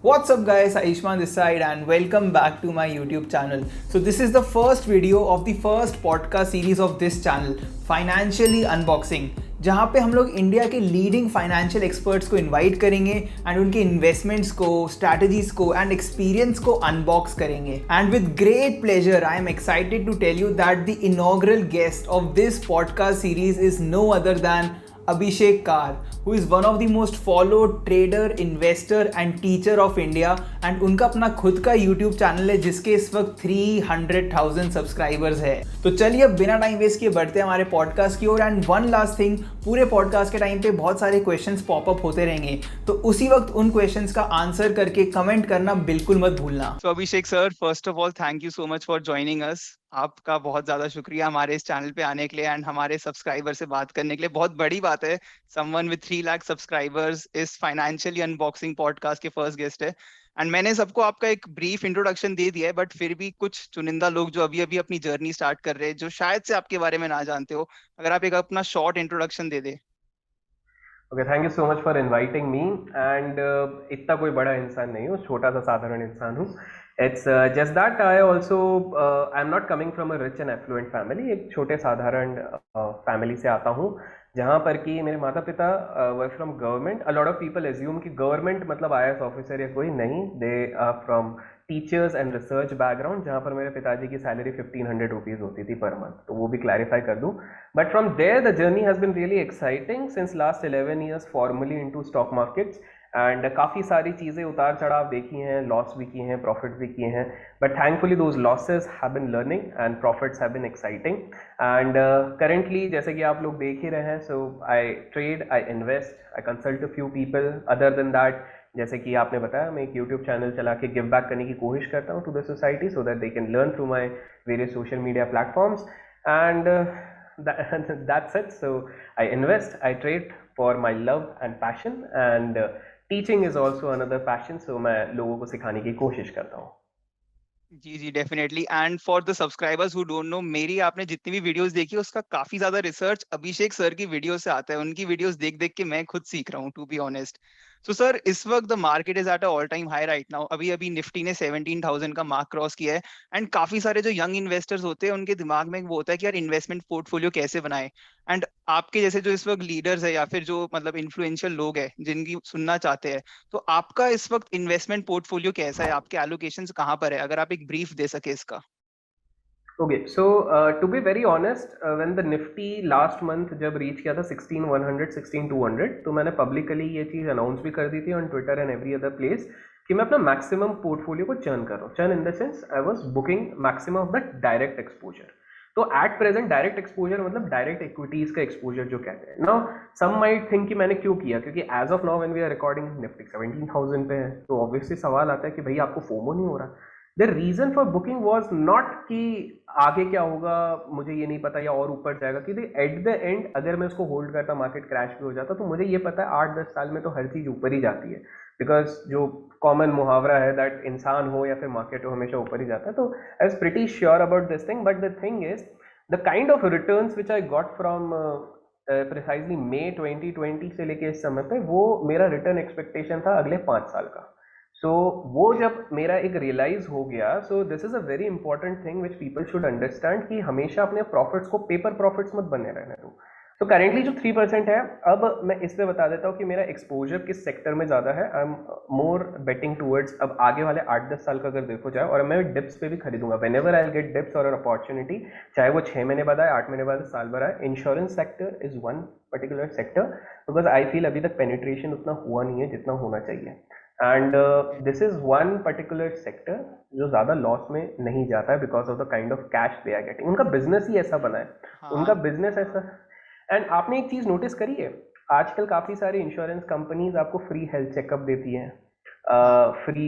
What's up guys, Aishman this side and welcome back to my YouTube channel. So this is the first video of the first podcast series of this channel, Financially Unboxing, जहाँ पे हम लोग India के leading financial experts को invite करेंगे and उनके investments को, strategies को एंड एक्सपीरियंस को अनबॉक्स करेंगे. And with great pleasure I am excited to tell you that the inaugural guest of this podcast series is no other than Abhishek Kar, who is one of the most followed trader, investor and teacher of India, and उनका अपना खुद का YouTube channel है जिसके इस वक्त 300,000 subscribers है. तो चलिए अब बिना टाइम वेस्ट किए बढ़ते हैं हमारे पॉडकास्ट की ओर. एंड वन लास्ट थिंग, पूरे पॉडकास्ट के टाइम पे बहुत सारे क्वेश्चंस पॉपअप होते रहेंगे, तो उसी वक्त उन क्वेश्चंस का आंसर करके कमेंट करना बिल्कुल मत भूलना. So Abhishek sir, first of all, thank you so much for joining us. आपका बहुत ज्यादा शुक्रिया हमारे इस चैनल पे आने के लिए एंड हमारे सब्सक्राइबर से बात करने के लिए. बहुत बड़ी बात है, समवन विद 3 लाख सब्सक्राइबर्स इस फाइनेंशियली अनबॉक्सिंग पॉडकास्ट के फर्स्ट गेस्ट है. एंड मैंने सबको आपका एक ब्रीफ इंट्रोडक्शन दे दिया है, बट फिर भी कुछ चुनिंदा लोग जो अभी अभी अपनी जर्नी स्टार्ट कर रहे हैं, जो शायद से आपके बारे में ना जानते हो, अगर आप एक अपना short introduction they they. Okay, thank you so much for inviting me. And इतना कोई बड़ा इंसान नहीं हूँ, छोटा सा साधारण इंसान हूँ. It's just that I also I am not coming from a rich and effluent family. एक छोटे साधारण फैमिली से आता हूँ जहाँ पर कि मेरे माता पिता work from government. A lot of people assume कि गवर्नमेंट मतलब IAS ऑफिसर या कोई नहीं. They are from teachers and research background, जहाँ पर मेरे पिताजी की सैलरी 1500 रुपीज़ होती थी पर मंथ. तो वो भी क्लैरिफाई कर दूँ. But from there the journey has been really exciting since last 11 years formally into stock markets. And काफ़ी सारी चीज़ें उतार चढ़ाव देखी हैं, लॉस भी किए हैं, प्रॉफिट्स भी किए हैं. But thankfully those losses have been learning and profits have been exciting. And currently जैसे कि आप लोग देख ही रहे हैं, so I trade, I invest, I consult a few people. Other than that, जैसे कि आपने बताया, मैं एक यूट्यूब चैनल चला के गिव बैक करने की कोशिश करता हूँ to the society so that they can learn through my various social media platforms. And that's it. So I invest, I trade for my love and passion, and teaching is also another passion. So मैं लोगों को सिखाने की कोशिश करता हूँ. जी जी definitely. And for the subscribers who don't know, मेरी आपने जितनी भी वीडियोस देखी उसका काफी ज्यादा रिसर्च अभिषेक सर की वीडियो से आता है. उनकी वीडियोस देख देख के मैं खुद सीख रहा हूँ, to be honest. So sir, इस वक्त the market is at a all time high right now. अभी अभी निफ्टी ने 17,000 का मार्क क्रॉस किया है. एंड काफी सारे जो यंग इन्वेस्टर्स होते हैं उनके दिमाग में वो होता है कि यार इन्वेस्टमेंट पोर्टफोलियो कैसे बनाए. एंड आपके जैसे जो इस वक्त लीडर्स है या फिर जो मतलब इन्फ्लुएंशियल लोग हैं जिनकी सुनना चाहते हैं, तो आपका इस वक्त इन्वेस्टमेंट पोर्टफोलियो कैसा है, आपके एलोकेशंस कहाँ पर है, अगर आप एक ब्रीफ दे सके इसका. Okay, so to be very honest, when the Nifty last month जब रीच किया था 16,100, 16,200, तो मैंने पब्लिकली ये चीज़ अनाउंस भी कर दी थी on Twitter and every other place कि मैं अपना मैक्सिमम पोर्टफोलियो को चर्न कर रहा हूँ. Churn in the sense I was booking maximum of the direct exposure. तो एट प्रेजेंट डायरेक्ट एक्सपोजर मतलब डायरेक्ट इक्विटीज का एक्सपोजर जो कहते हैं. नाउ सम माइट थिंक कि मैंने क्यों किया, क्योंकि as of now when we are recording Nifty 17,000 पे है, तो ऑब्वियसली सवाल आता है कि भाई आपको फोमो नहीं हो रहा. The reason for booking was not कि आगे क्या होगा मुझे ये नहीं पता या और ऊपर जाएगा, कि एट द एंड अगर मैं उसको होल्ड करता, मार्केट क्रैश भी हो जाता, तो मुझे ये पता है 8-10 साल में तो हर चीज़ ऊपर ही जाती है. बिकॉज जो कॉमन मुहावरा है दैट इंसान हो या फिर मार्केट हो हमेशा ऊपर ही जाता है. तो I was pretty sure about this thing. But the thing is the kind of returns which I got from precisely May 2020 से लेके इस समय पे, वो मेरा रिटर्न एक्सपेक्टेशन था अगले 5 साल का. सो वो जब मेरा एक रियलाइज हो गया, so this is a very important thing which people should understand कि हमेशा अपने प्रॉफिट्स को पेपर प्रॉफिट्स मत बने रहने दो. तो करेंटली जो 3% है, अब मैं इस पर बता देता हूँ कि मेरा एक्सपोजर किस सेक्टर में ज़्यादा है. I am more betting towards अब आगे वाले 8-10 साल का अगर देखो जाए, और मैं डिप्स पे भी खरीदूंगा whenever I get dips और अपॉर्चुनिटी, चाहे वो 6 महीने बाद आए, 8 महीने बाद, साल भर आए. Insurance sector is one particular sector because I feel अभी तक पेनिट्रेशन उतना हुआ नहीं है जितना होना चाहिए. And this is one particular sector जो ज़्यादा लॉस में नहीं जाता है because of the kind of cash they are getting. उनका बिजनेस ही ऐसा बना है, उनका बिजनेस ऐसा. एंड आपने एक चीज़ नोटिस करी है, आजकल काफ़ी सारी इंश्योरेंस कंपनीज आपको फ्री हेल्थ चेकअप देती हैं, फ्री,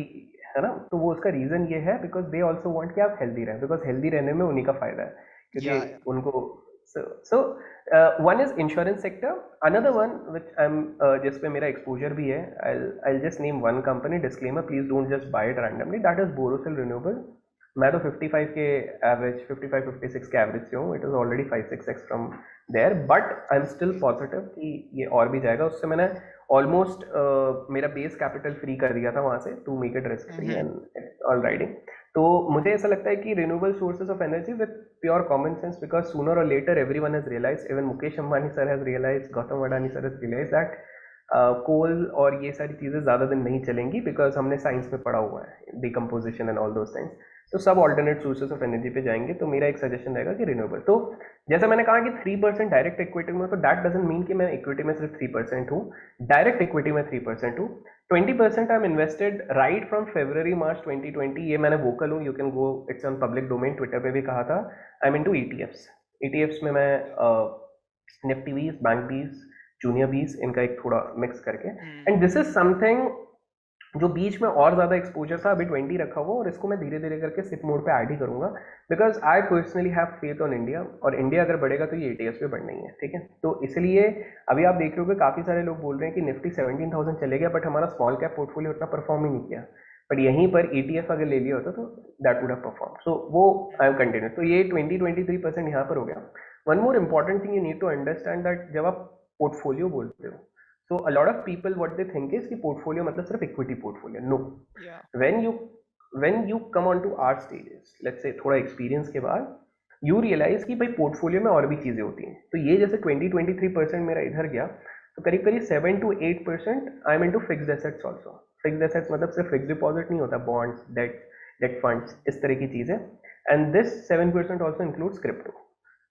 है ना. तो वो उसका रीज़न ये है बिकॉज दे ऑल्सो वांट कि आप हेल्दी रहें, बिकॉज हेल्दी रहने में उन्हीं का फ़ायदा है, क्योंकि उनको. So one is insurance sector. Another one which I'm जिस पे मेरा exposure भी है, I'll just name one company. Disclaimer: please don't just buy it randomly. That is Borosil Renewable. मैं तो 55 के एवरेज, 55-56 के एवरेज से हूँ. It is already 5-6x from there, but I am still positive कि ये और भी जाएगा. उससे मैंने ऑलमोस्ट मेरा बेस कैपिटल फ्री कर दिया था वहां से to make it risk free and all riding. तो मुझे ऐसा लगता है कि renewable sources of energy with pure common sense, because sooner or later everyone has realise, even Mukesh Ambani sir has realise, Gautam Adani sir has realise that coal और ये सारी चीज़ें ज़्यादा दिन नहीं चलेंगी, बिकॉज हमने साइंस में पढ़ा हुआ है decomposition and all those things. तो सब ऑल्टरनेट सोर्सेज ऑफ एनर्जी पे जाएंगे. तो मेरा एक सजेशन रहेगा कि रिन्यूएबल. तो जैसा मैंने कहा कि 3% डायरेक्ट इक्विटी में, तो दैट डजंट मीन कि मैं इक्विटी में सिर्फ 3% हूँ. डायरेक्ट इक्विटी में 3% हूँ. 20% I am invested right from February March 2020. ये मैंने वोकल हूँ, you can go, it's on public domain, Twitter पे भी कहा था. I am into ETFs. ETFs में मैं निफ्टी बीस, बैंक बीस, जूनियर बीस, इनका एक थोड़ा मिक्स करके. एंड दिस इज समथिंग जो बीच में और ज़्यादा एक्सपोजर था, अभी 20 रखा हुआ, और इसको मैं धीरे धीरे करके सिप मोड पे ऐड ही करूंगा, because I personally have faith on India. और इंडिया अगर बढ़ेगा तो ये ETFs पे बढ़ना ही है. ठीक है, तो इसलिए अभी आप देख रहे हो कि काफ़ी सारे लोग बोल रहे हैं कि निफ्टी 17,000 चले गया, बट हमारा स्मॉल कैप पोर्टफोलियो उतना परफॉर्म ही नहीं किया. बट यहीं पर ETF अगर ले लिया होता तो दैट वुड हैव परफॉर्म. सो वो आई एम कंटिन्यू. तो ये 20-23% यहाँ पर हो गया. One more important thing you need to understand that जब आप पोर्टफोलियो बोलते हो, so a lot of people what they think is कि portfolio मतलब सिर्फ equity portfolio. No. Yeah. when you come on to our stages, let's say थोड़ा experience के बाद, you realize कि भाई portfolio में और भी चीजें होती हैं. तो ये जैसे 20-23% मेरा इधर गया, तो करीब करीब 7 to 8% I am into fixed assets also. Fixed assets मतलब सिर्फ fixed deposit नहीं होता, bonds, debt funds, इस तरह की चीजें. And this 7% also includes crypto.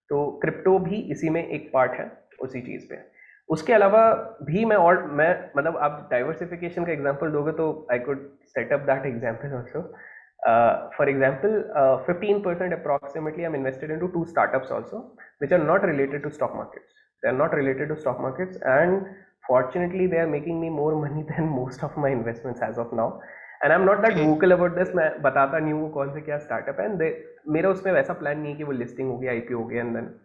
तो crypto भी इसी में एक part है, उसी चीज पे. उसके अलावा भी मैं मतलब आप डाइवर्सिफिकेशन का एग्जांपल दोगे तो I could set up that example also. For example 15% approximately I am invested into 2 startups also which are not related to stock markets. They are not related to stock markets and fortunately they are making me more money than most of my investments as of now. And I'm not that vocal about this. मैं बताता नहीं हूँ कौन से क्या startup है. And मेरा उसमें वैसा प्लान नहीं है कि वो लिस्टिंग हो गया, IPO हो गया, एंड देन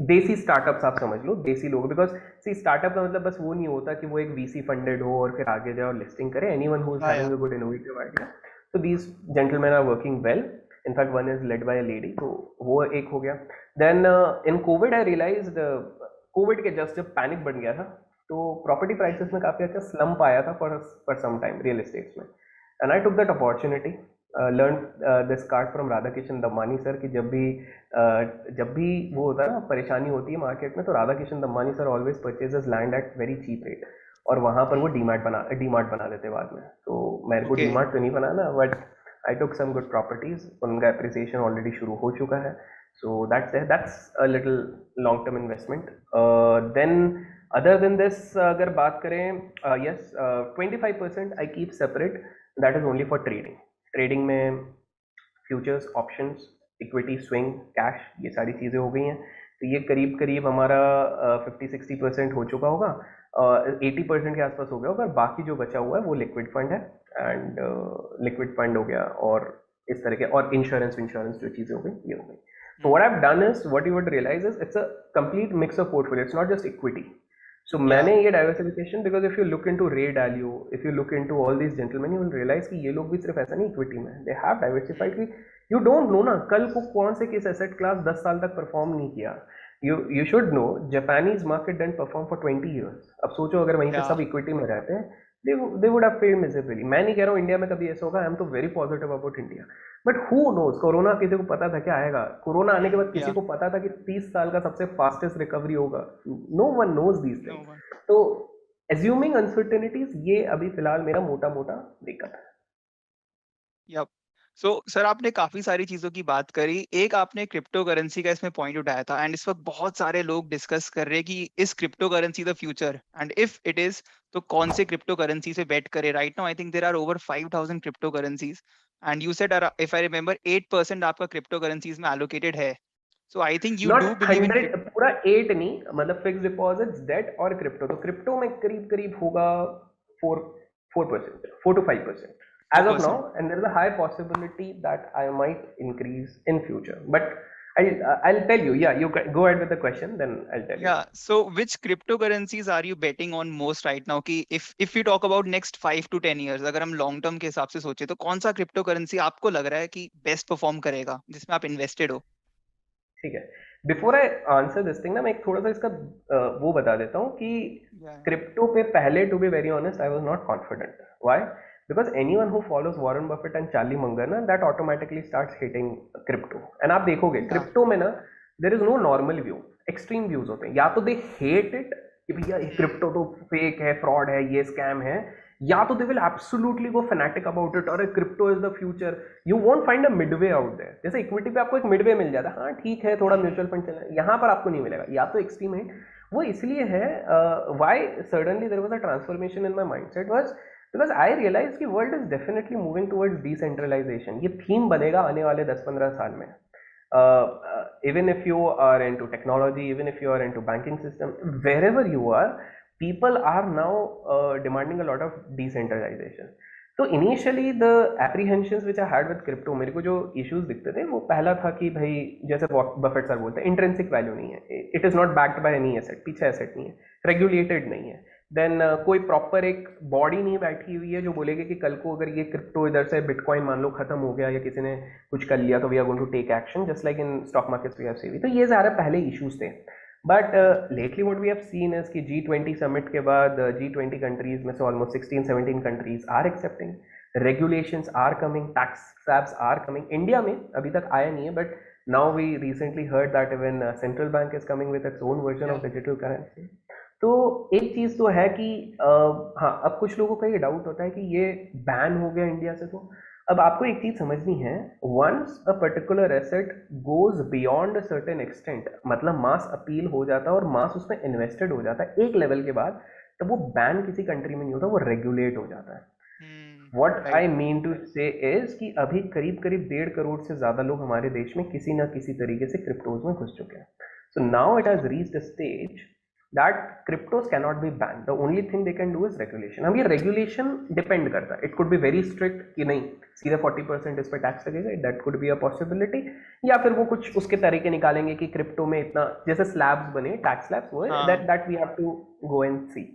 देसी स्टार्टअप्स आप समझ लो, देसी लोग. बिकॉज सी स्टार्टअप का मतलब बस वो नहीं होता कि वो एक VC फंडेड हो और फिर आगे जाए और लिस्टिंग करे. Anyone who is having a good innovative idea. तो these gentleman are working well. In fact one is led by a lady. तो वो एक हो गया. Then in covid I realised, covid के जस्ट जब पैनिक बन गया था तो प्रॉपर्टी प्राइसेस में काफ़ी अच्छा स्लम्प आया था for some time real estates में. And I took that opportunity, learn this card from Radhakishan Damani sir कि जब भी वो होता है ना, परेशानी होती है मार्केट में, तो Radhakishan Damani sir always purchases land at very cheap rate, और वहाँ पर वो डीमार्ट बना देते बाद में. तो मेरे को डीमार्ट तो नहीं बनाना, but I took some good properties, उनका एप्रिसिएशन ऑलरेडी शुरू हो चुका है. So that's a little long term investment. Then other than this अगर बात करें, yes, 25% I keep separate, that is only for trading. Trading में futures, options, equity, swing, cash, ये सारी चीज़ें हो गई हैं. तो ये करीब करीब हमारा 50-60% हो चुका होगा, 80% के आसपास हो गया होगा. बाकी जो बचा हुआ है वो लिक्विड फंड है, एंड लिक्विड फंड हो गया, और इस तरह के, और इंश्योरेंस जो चीज़ें हो गई ये हो गई. So what I've done is, what you would realize is, it's a complete mix of portfolio. It's not just equity. So मैंने ये diversification, because if you look into Ray Dalio, if you look into all these gentlemen, you will realize कि ये लोग भी सिर्फ ऐसा नहीं equity में, they have diversified. कि you don't know ना कल को कौन से किस asset class 10 साल तक perform नहीं किया. You should know Japanese market didn't perform for 20 years. अब सोचो अगर वहीं पे सब equity में रहते हैं, they would have failed miserably. मैं नहीं कह रहा हूँ इंडिया में कभी ऐसा होगा, I am तो very positive about India. But who knows, corona किसी को पता था क्या आएगा? कोरोना आने के बाद किसी को पता था कि 30 साल का सबसे फास्टेस्ट रिकवरी होगा? No one knows these things. तो एज्यूमिंग अनसर्टेनिटीज, ये अभी फिलहाल मेरा मोटा ब्रेकअप है. यप. सो सर, आपने काफी सारी चीजों की बात करी. एक आपने क्रिप्टो करेंसी का इसमें पॉइंट उठाया था, एंड इस वक्त बहुत सारे लोग डिस्कस कर रहे हैं कि इस crypto currency the future, and if it is तो कौन से क्रिप्टो करेंसी से बेट करे. Right now I think there are over 5000 crypto currencies, and you said, if I remember, 8% आपका क्रिप्टो करेंसीज में एलोकेटेड है. So I think you do believe in 100, पूरा 8 नहीं, मतलब फिक्स डिपॉजिट्स, डेट और crypto. तो क्रिप्टो में करीब होगा 4%, 4 to 5% as of now, and there is a high possibility that I might increase in future, but I'll tell you. Yeah, you go ahead with the question, then I'll tell you. Yeah, so which cryptocurrencies are you betting on most right now? कि if we talk about next 5 to 10 years, अगर हम long term के हिसाब से सोचे, तो कौन सा cryptocurrency आपको लग रहा है कि best perform करेगा, जिसमें आप invested हो? ठीक है. Before I answer this thing ना, मैं एक थोड़ा सा इसका वो बता देता हूँ कि क्रिप्टो पे पहले, to be very honest, I was not confident. Why? Because anyone who follows Warren Buffett and Charlie Munger ना, that automatically starts hitting crypto. And आप देखोगे क्रिप्टो में ना, there is no normal view, extreme views होते हैं. या तो they hate it कि भैया क्रिप्टो तो फेक है, फ्रॉड है, ये स्कैम है, या तो they will absolutely go fanatic about it, और crypto is the future. You won't find a midway out there. जैसे इक्विटी पे आपको एक मिडवे मिल जाता है, हाँ ठीक है थोड़ा म्यूचुअल फंड चला, यहाँ पर आपको नहीं मिलेगा. या तो एक्सट्रीम है. वो इसलिए है, why suddenly there was a transformation in my mindset was because I realise कि world is definitely moving towards decentralisation. ये थीम बनेगा आने वाले 10-15 साल में. Even if you are into technology, even if you are into banking system, wherever you are, people are now demanding a lot of decentralization. तो initially the apprehensions which I had with crypto, मेरे को जो issues दिखते थे वो पहला था कि भाई जैसे बफेट सर बोलते हैं इंट्रिंसिक वैल्यू नहीं है, it is not backed by any asset, पीछे एसेट नहीं है, रेगुलेटेड नहीं है. देन कोई प्रॉपर एक बॉडी नहीं बैठी हुई है जो बोलेगी कि कल को अगर ये क्रिप्टो इधर से बिटकॉइन मान लो खत्म हो गया या किसी ने कुछ कर लिया तो we are going to take action just like in stock markets we have seen. तो ये सारे पहले इश्यूज थे. But lately what we have seen is कि G20 समिट के बाद G20 कंट्रीज में से almost 16-17 countries are accepting, regulations are coming, tax slabs are coming. India में अभी तक आया नहीं है, but now we recently heard that even central bank is coming with its own version of digital currency. तो एक चीज तो है कि हाँ, अब कुछ लोगों का ये डाउट होता है कि ये बैन हो गया इंडिया से. तो अब आपको एक चीज समझनी है, once a particular asset goes beyond a certain extent, मतलब मास अपील हो जाता है और मास उसमें इन्वेस्टेड हो जाता है एक लेवल के बाद, तब वो बैन किसी कंट्री में नहीं होता, वो रेगुलेट हो जाता है. What I mean to say is कि अभी करीब करीब 1.5 करोड़ से ज्यादा लोग हमारे देश में किसी ना किसी तरीके से क्रिप्टोज में घुस चुके हैं. So now it has reached a stage that cryptos cannot be banned. The only thing they can do is regulation. अब ये regulation depend करता है. It could be very strict कि नहीं सीधे 40% इस पर टैक्स लगेगा, that could be a possibility. या फिर वो कुछ उसके तरीके निकालेंगे कि क्रिप्टो में इतना, जैसे स्लैब्स बने, टैक्स स्लैब्स, वो that we have to go and see.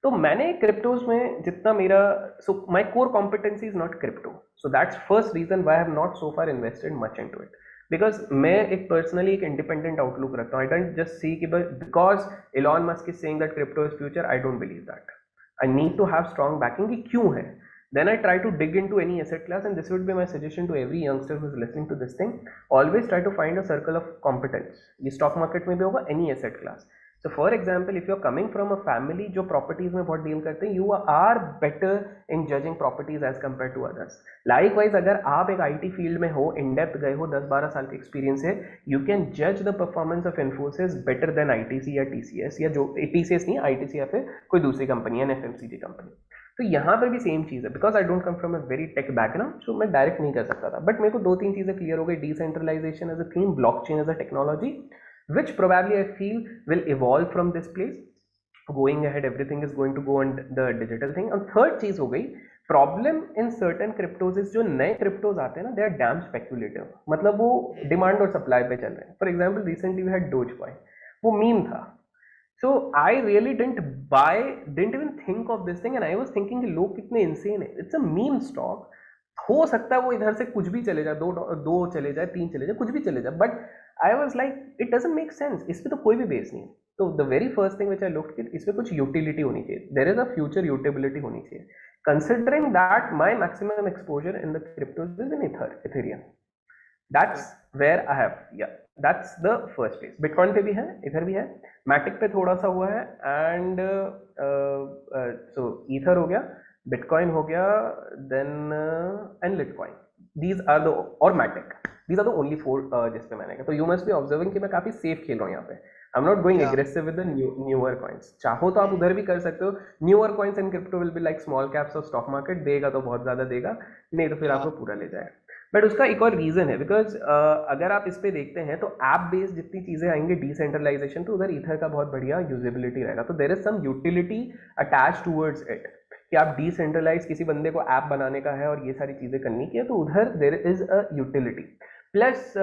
तो मैंने क्रिप्टोज में जितना मेरा, so my core competency is not crypto, so that's first reason why have not so far invested much into it. Because मैं एक personally एक independent outlook रखता हूँ. आई डोंट जस्ट सी कि because Elon Musk is saying that crypto is future, I don't believe that. I need to have strong backing कि क्यों है. Then I try to dig into any asset class, and this would be my suggestion to every youngster who is listening to this thing. Always try to find a circle of competence. ये stock market में भी होगा, any asset class. So for example, if you're coming from a family जो properties में बहुत deal करते हैं, you are better in judging properties as compared to others. Likewise, अगर आप एक IT field में हो, in depth गए हो, 10-12 साल के experience है, you can judge the performance of Infosys better than ITC या TCS, या जो TCS नहीं, ITC या फिर कोई दूसरी कंपनी है, FMCG कंपनी. तो यहाँ पर भी सेम चीज़ है. Because I don't come from a very tech background, so मैं डायरेक्ट नहीं कर सकता था. बट मेरे को 2-3 चीज़ें क्लियर हो गई. Decentralization as a theme, blockchain as a technology, which probably I feel will evolve from this place. Going ahead, everything is going to go on the digital thing. And third चीज हो गई, problem in certain cryptos, जो नए cryptos आते हैं ना, they are damn speculative. मतलब वो डिमांड और सप्लाई पे चल रहे हैं. For example recently we had Dogecoin, वो मीम था. So I really didn't even think of this thing, and I was thinking कि लोग कितने इंसेन है. It's a meme stock. हो सकता है वो इधर से कुछ भी चले जाए, दो चले जाए, 3 चले जाए, कुछ भी चले जाए, but I was like it doesn't make sense. इस पर तो कोई भी बेस नहीं है. तो the very first thing which I looked कि इसमें कुछ यूटिलिटी होनी चाहिए. There is a future utility होनी चाहिए. Considering that my maximum exposure in the cryptos is in Ethereum. That's where I have, या that's the first place. Bitcoin पे भी है, इधर भी है, मैटिक पे थोड़ा सा हुआ है, एंड सो ईथर हो गया, बिटकॉइन हो गया, then and litecoin. These are the, और Matic, these are the only 4 जिस पे मैंने कहा. तो you must be observing कि मैं काफी सेफ खेल रहा हूँ यहाँ पे. I'm not going aggressive with the newer coins. चाहो तो आप उधर भी कर सकते हो. Newer coins and crypto will be like small caps of stock market. देगा तो बहुत ज्यादा देगा, नहीं तो फिर आपको पूरा ले जाए. बट उसका एक और रीजन है, बिकॉज अगर आप इस पे देखते हैं तो ऐप बेस्ड जितनी चीजें आएंगी डिसेंट्रलाइजेशन, तो उधर ईथर का बहुत बढ़िया यूजेबिलिटी रहेगा. तो there is some utility attach towards it कि आप डिसेंट्रलाइज किसी बंदे को ऐप बनाने का है और ये सारी चीजें करनी की है, तो उधर there is a utility. Plus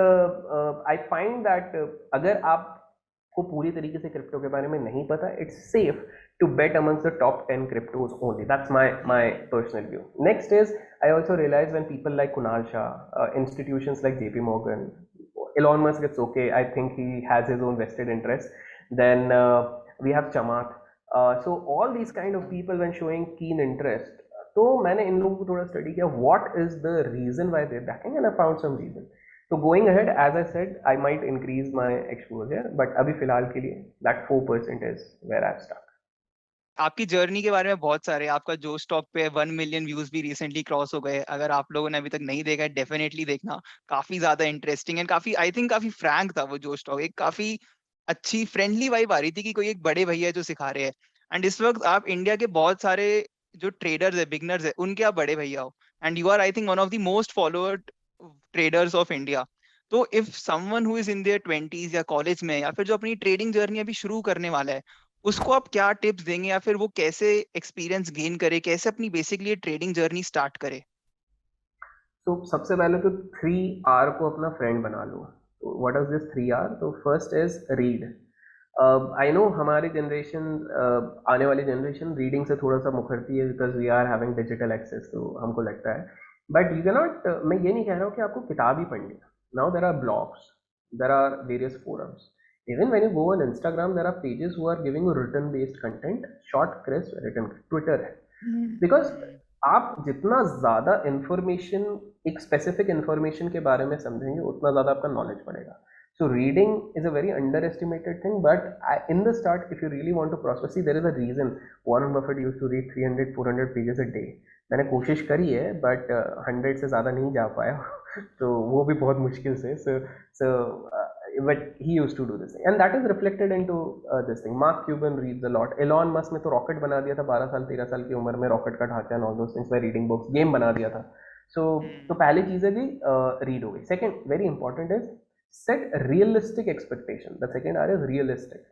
I find that अगर आपको पूरी तरीके से क्रिप्टो के बारे में नहीं पता, it's safe to bet amongst the top 10 cryptos only. That's my personal view. Next is, I also realize when people like Kunal Shah, institutions like JP Morgan, Elon Musk, it's okay. I think he has his own vested interest. Then we have Chamath. So all these kind of people when showing keen interest, तो मैंने इन लोगों को थोड़ा study किया what is the reason why they're backing and I found some reason. So going ahead, as I said, I might increase my exposure, but अभी फिलहाल के लिए that 4% is where I've stuck. आपकी जर्नी के बारे में बहुत सारे, आपका जो स्टॉक पे 1 मिलियन व्यूज भी रिसेंटली क्रॉस हो गए, अगर आप लोगों ने अभी तक नहीं देखा है डेफिनेटली देखना, काफी ज्यादा इंटरेस्टिंग एंड काफी आई थिंक काफी फ्रैंक था वो जो स्टॉक, एक काफी अच्छी फ्रेंडली वाइब आ रही थी कि कोई एक बड़े भैया जो सिखा रहे हैं। एंड इस वक्त आप इंडिया के बहुत सारे जो ट्रेडर्स है, बिगनर्स है, उनके आप बड़े भैया हो and you are I think one of the most followed traders of India. तो if someone who is in their 20s या कॉलेज में या फिर जो अपनी ट्रेडिंग जर्नी अभी शुरू करने वाला है, उसको आप क्या टिप्स देंगे या फिर वो कैसे एक्सपीरियंस गेन करे, कैसे अपनी बेसिकली ट्रेडिंग जर्नी स्टार्ट करे? तो सबसे पहले तो 3R को अपना फ्रेंड बना लो। तो व्हाट इज दिस 3R? तो first is read. I know हमारी जनरेशन, आने वाली जनरेशन रीडिंग से थोड़ा सा मुखरती है because we are having digital access, तो हमको लगता है, बट यू कैन नॉट, मैं ये नहीं कह रहा हूँ कि आपको किताब ही पढ़नी है। Now there are blogs, there are various forums, even when you go on Instagram there are pages who are giving you written based content, short crisp written, Twitter है because आप जितना ज़्यादा इंफॉर्मेशन, एक स्पेसिफिक इंफॉर्मेशन के बारे में समझेंगे उतना ज़्यादा आपका नॉलेज बढ़ेगा। So reading is a very underestimated thing, but in the start, if you really want to prosper, see there is a reason Warren Buffett used to read 300-400 pages a day. मैंने कोशिश करी है but 100 से ज़्यादा नहीं जा पाया तो वो भी बहुत मुश्किल से, so but he used to do this thing and that is reflected into this thing. Mark Cuban reads a lot. Elon Musk ने तो रॉकेट बना दिया था 12 साल 13 साल की उम्र में, रॉकेट का ढांचा and all those things by reading books, game बना दिया था। तो पहली चीज़ है कि रीड हो गई। Second very important is set realistic expectation. The second R is realistic.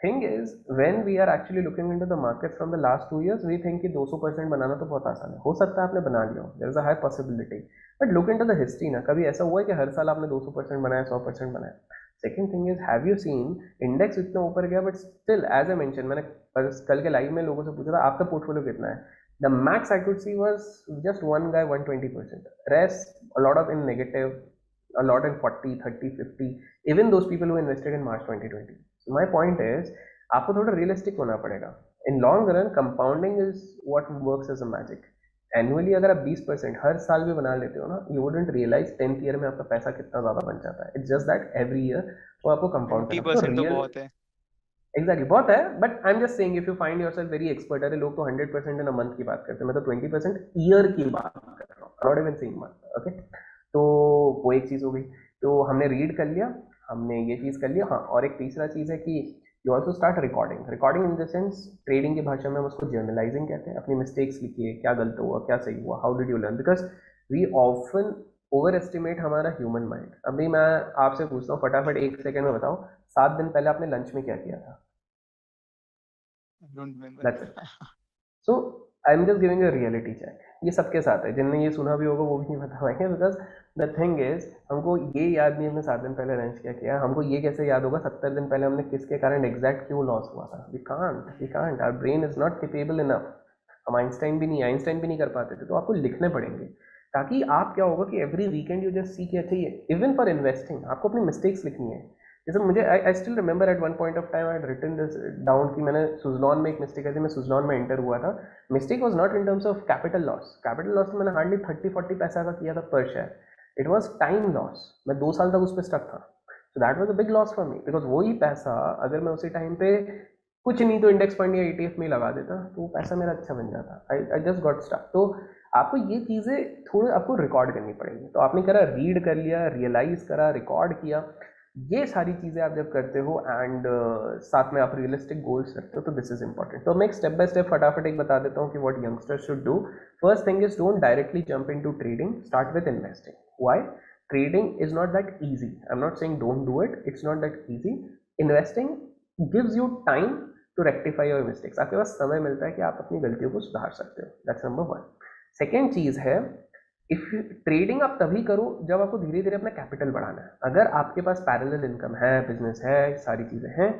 Thing is, when we are actually looking into the markets from the last 2 years, we think कि 200% बनाना तो बहुत आसान है, हो सकता है आपने बना लिया हो, there is a high possibility, but look into the history ना, कभी ऐसा हुआ है कि हर साल आपने 200% बनाया, 100% बनाया? Second thing is, have you seen index इतना ऊपर गया, but still as I mentioned, मैंने कल के लाइव में लोगों से पूछा था आपका पोर्टफोलियो कितना है, the max I could see was just one guy 120%, rest a lot of in negative, a lot in 40, 30, 50, even those people who invested in March 2020. So my point is, आपको थोड़ा रियलिस्टिक होना पड़ेगा। In long run compounding is what works as a magic. Annually अगर आप 20% हर साल भी बना लेते हो ना, you wouldn't realise 10th year में आपका पैसा कितना ज्यादा बन जाता है। It's just that every year वो आपको कंपाउंड करना है। 20% तो बहुत है। एग्जैक्टली बहुत है, but I am just saying if you find yourself very expert, अरे लोग तो 100% इन अ मंथ की बात करते हैं, मैं तो 20% ईयर की बात कर रहा हूँ, not even saying month. Okay, तो वो एक चीज़ हो गई। तो हमने रीड कर लिया, हमने ये चीज़ कर लिया। हाँ, और एक तीसरा चीज़ है कि you also start recording in the sense, trading की भाषा में हम उसको जर्नलाइजिंग कहते हैं। अपनी मिस्टेक्स लिखिए, क्या गलत हुआ, क्या सही हुआ, how did you learn, because we often over estimate हमारा ह्यूमन माइंड। अभी मैं आपसे पूछता हूँ, फटाफट 1 सेकेंड में बताओ, 7 दिन पहले आपने लंच में क्या किया था? So I am just giving a reality check. ये सबके साथ है, जिनने ये सुना भी होगा वो भी नहीं बता पाएंगे, बिकॉज द थिंग इज हमको ये याद नहीं हमने 7 दिन पहले लंच क्या किया, हमको ये कैसे याद होगा 70 दिन पहले हमने किसके कारण एग्जैक्ट क्यों लॉस हुआ था। We can't, our brain is not capable enough. हम आइंस्टाइन भी नहीं कर पाते थे, तो आपको लिखने पड़ेंगे, ताकि आप क्या होगा कि every weekend you just see के अच्छा ये, इवन फॉर इन्वेस्टिंग आपको अपनी मिस्टेक्स लिखनी है। जैसे मुझे I still remember at one point of time I had written this down कि मैंने सुजलॉन में एक मिस्टेक थी, मैं सुजलॉन में एंटर हुआ था। Mistake was not in terms of capital loss, मैंने हार्डली 30-40 पैसा का किया था पर share. It was time loss, मैं 2 साल तक उस पर स्टक था। So that was a big loss for me, because वही पैसा अगर मैं उसी टाइम पे कुछ नहीं तो इंडेक्स फंड या ETF में लगा देता तो वो पैसा मेरा अच्छा बन जाता। I just got stuck. तो आपको ये चीज़ें थोड़ी आपको रिकॉर्ड करनी पड़ेंगी। तो आपने करा, रीड कर लिया, रियलाइज करा, रिकॉर्ड किया, ये सारी चीज़ें आप जब करते हो एंड साथ में आप रियलिस्टिक गोल्स रखते हो, तो दिस इज इंपॉर्टेंट। तो मैं एक स्टेप बाय स्टेप फटाफट एक बता देता हूँ कि what youngsters should do. First thing is don't directly jump into trading, start with investing. Why? Trading is not that easy, I am not saying don't do it, it's not that easy. Investing gives you time to rectify your mistakes, आपके पास समय मिलता है कि आप अपनी गलतियों को सुधार सकते हो। That's number 1। सेकेंड चीज़ है, इफ ट्रेडिंग आप तभी करो जब आपको धीरे धीरे अपना कैपिटल बढ़ाना है। अगर आपके पास पैरेलल इनकम है, बिजनेस है, सारी चीज़ें हैं,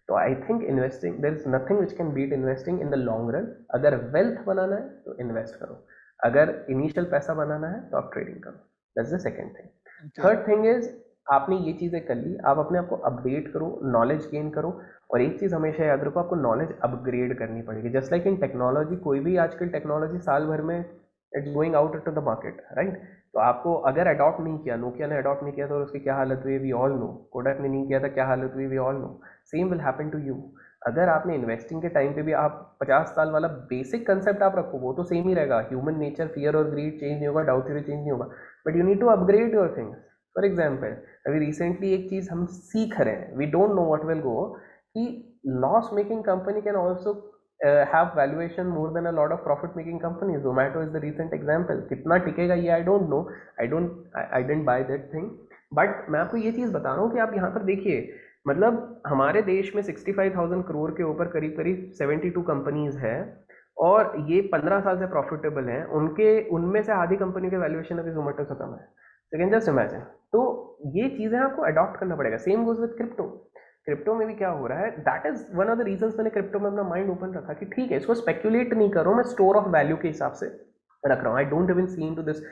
तो I think investing, there is nothing which can beat investing in the long run. अगर वेल्थ बनाना है तो इन्वेस्ट करो, अगर इनिशियल पैसा बनाना है तो आप ट्रेडिंग करो। That's the second thing. Third thing is आपने ये चीज़ें कर ली, आप अपने आप को अपडेट करो, नॉलेज गेन करो, और एक चीज़ हमेशा याद रखो, आपको नॉलेज अपग्रेड करनी पड़ेगी। जस्ट लाइक इन टेक्नोलॉजी, कोई भी आजकल टेक्नोलॉजी साल भर में it's going out to the market, right? तो आपको अगर अडॉप्ट नहीं किया, नोकिया ने अडॉप्ट नहीं किया तो उसकी क्या हालत हुई, वी ऑल नो। कोडक ने नहीं किया था, क्या हालत हुई, we all know. Same will happen to you. अगर आपने इन्वेस्टिंग के टाइम पे भी आप 50 साल वाला बेसिक कंसेप्ट आप रखो, वो तो सेम ही रहेगा। ह्यूमन नेचर, फियर और ग्रीड चेंज नहीं होगा, डाउट थ्योरी चेंज नहीं होगा, but you need to upgrade your things. For example, अभी रिसेंटली एक चीज़ हम सीख रहे हैं, we don't know what will go, कि loss making company can also have valuation more than a lot of profit making companies. Zomato is the recent example. कितना टिकेगा ये I don't know. I didn't buy that thing. But मैं आपको ये चीज़ बता रहा हूँ कि आप यहाँ पर देखिए, मतलब हमारे देश में 65,000 करोड़ के ऊपर करीब करीब 72 कंपनीज है, और ये 15 साल से प्रॉफिटेबल हैं। उनमें से आधी कंपनी के वैल्यूएशन अभी जोमेटो से कम है। So can just imagine. तो ये चीज़ें आपको अडॉप्ट करना पड़ेगा। Same goes with crypto. Crypto में भी क्या हो रहा है, that is one of the reasons मैंने क्रिप्टो में अपना माइंड ओपन रखा कि ठीक है, इसको स्पेक्यूलेट नहीं करो, मैं स्टोर ऑफ वैल्यू के हिसाब से रख रहा हूँ। I don't even see into this.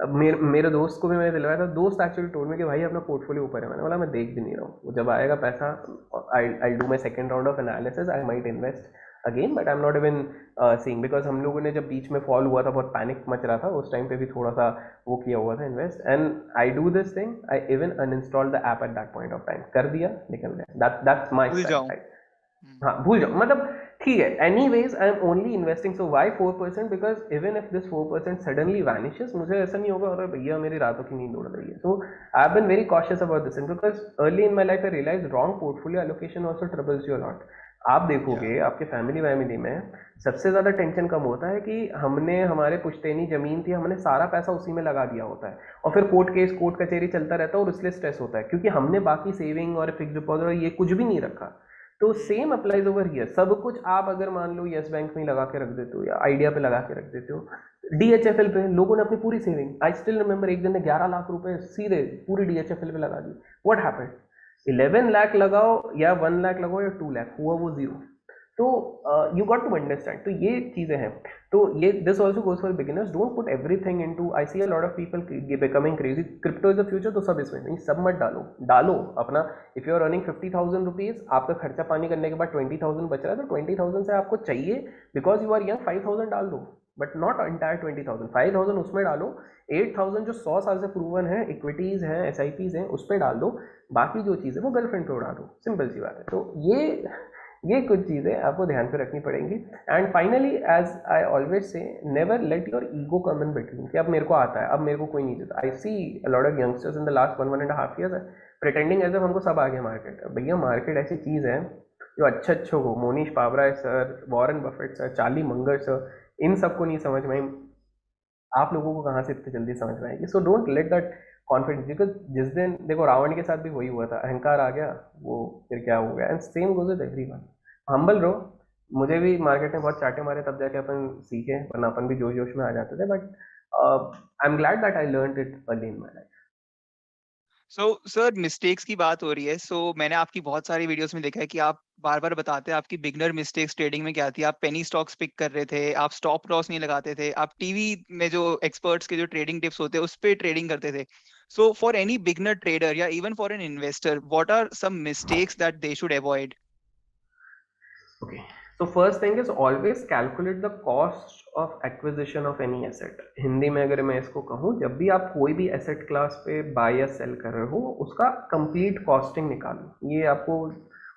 मेरे दोस्त को भी मैंने दिलवाया था, दोस्त एक्चुअली टोल्ड मी कि भाई अपना पोर्टफोलियो ऊपर है। मैंने बोला मैं देख भी नहीं रहा हूँ, वो जब आएगा पैसा, I do my second round of analysis, I might invest again, but I am not even seeing, because हम लोगों ने जब बीच में फॉल हुआ था, बहुत पैनिक मच रहा था, उस टाइम पे भी थोड़ा सा वो किया हुआ था invest, and I do this thing, I even uninstall the app at that point of time, कर दिया, निकल गया। दैट्स माई भूल जाऊं। स्टाइल। हाँ, भूल जाओ, मतलब ठीक है। Anyways I am only investing, so why 4%? Because even if this 4% suddenly vanishes, मुझे ऐसा नहीं होगा अरे भैया मेरी रातों की नींद उड़ रही है। So I have been very cautious about this, because early in my life I realise wrong portfolio allocation also troubles you lot. आप देखोगे आपके फैमिली में सबसे ज़्यादा टेंशन कम होता है कि हमने, हमारे पुश्तैनी ज़मीन थी, हमने सारा पैसा उसी में लगा दिया होता है, और फिर कोर्ट केस, कोर्ट कचहरी चलता रहता है, और इसलिए स्ट्रेस होता है क्योंकि हमने बाकी सेविंग और फिक्स डिपॉजिट और ये कुछ भी नहीं रखा। तो सेम अप्लाइज ओवर हियर। सब कुछ आप अगर मान लो येस बैंक में लगा के रख देते हो, या आइडिया पे लगा के रख देते हो, DHFL पे लोगों ने अपनी पूरी सेविंग, आई स्टिल रिमेंबर, एक दिन ने 11 लाख रुपए सीधे पूरी DHFL पे लगा दी। What happened? 11 लाख लगाओ या 1 लाख लगाओ या 2 लाख, हुआ वो जीरो। तो यू गॉट टू अंडरस्टैंड। तो ये चीज़ें हैं। तो ये this also goes for beginners, don't put everything into, I see a lot of people becoming crazy, crypto is the future, तो सब इसमें नहीं, सब मत डालो अपना। If you are earning 50,000 rupees, आपका खर्चा पानी करने के बाद 20,000 बच रहा है, तो 20,000 से आपको चाहिए, बिकॉज यू आर यंग, 5,000 डाल दो, बट नॉट एंटायर 20,000। 5,000 उसमें डालो, 8,000 जो 100 साल से प्रूवन है, इक्विटीज़ हैं, SIPs हैं, उस पर डाल दो, बाकी जो चीज़ है वो गर्लफ्रेंड पे उड़ा दो। सिंपल सी बात है। तो ये कुछ चीज़ें आपको ध्यान पे रखनी पड़ेंगी। And finally, as I always say, never let your ego come in between, कि अब मेरे को आता है, अब मेरे को कोई नहीं देता। I see a lot of youngsters in the last 1.5 years pretending as if हमको सब आ गया मार्केट। भैया मार्केट ऐसी चीज़ है जो अच्छे हो, Mohnish Pabrai sir, Warren Buffett sir, Charlie Munger sir, इन सबको नहीं समझ में आई, आप लोगों को कहाँ से इतनी जल्दी समझ में आएगी? So don't let that confidence, because जिस दिन देखो रावण के साथ भी वही हुआ था, अहंकार आ गया, वो फिर क्या हो गया। And same goes with everyone. Humble रहो। मुझे भी मार्केट में बहुत चाटे मारे, तब जाके अपन सीखे, वरना अपन भी जोश जोश में आ जाते थे। But I am glad that I learned it early in my life. So sir, mistakes की बात हो रही है। सो मैंने आपकी बहुत सारी वीडियोस में देखा है कि आप बार बार बताते हैं आपकी बिगनर मिस्टेक्स ट्रेडिंग में क्या थी। आप पेनी स्टॉक्स पिक कर रहे थे, आप स्टॉप लॉस नहीं लगाते थे, आप टीवी में जो एक्सपर्ट्स के जो ट्रेडिंग टिप्स होते हैं उस पर ट्रेडिंग करते थे। So for any beginner trader या even for an investor, what are some mistakes that they should avoid? Okay. So first thing is always calculate the cost of acquisition of any asset. Hindi में अगर मैं इसको कहूँ, जब भी आप कोई भी एसेट क्लास पे बाय या सेल कर रहे हो, उसका कंप्लीट कॉस्टिंग निकालो। ये आपको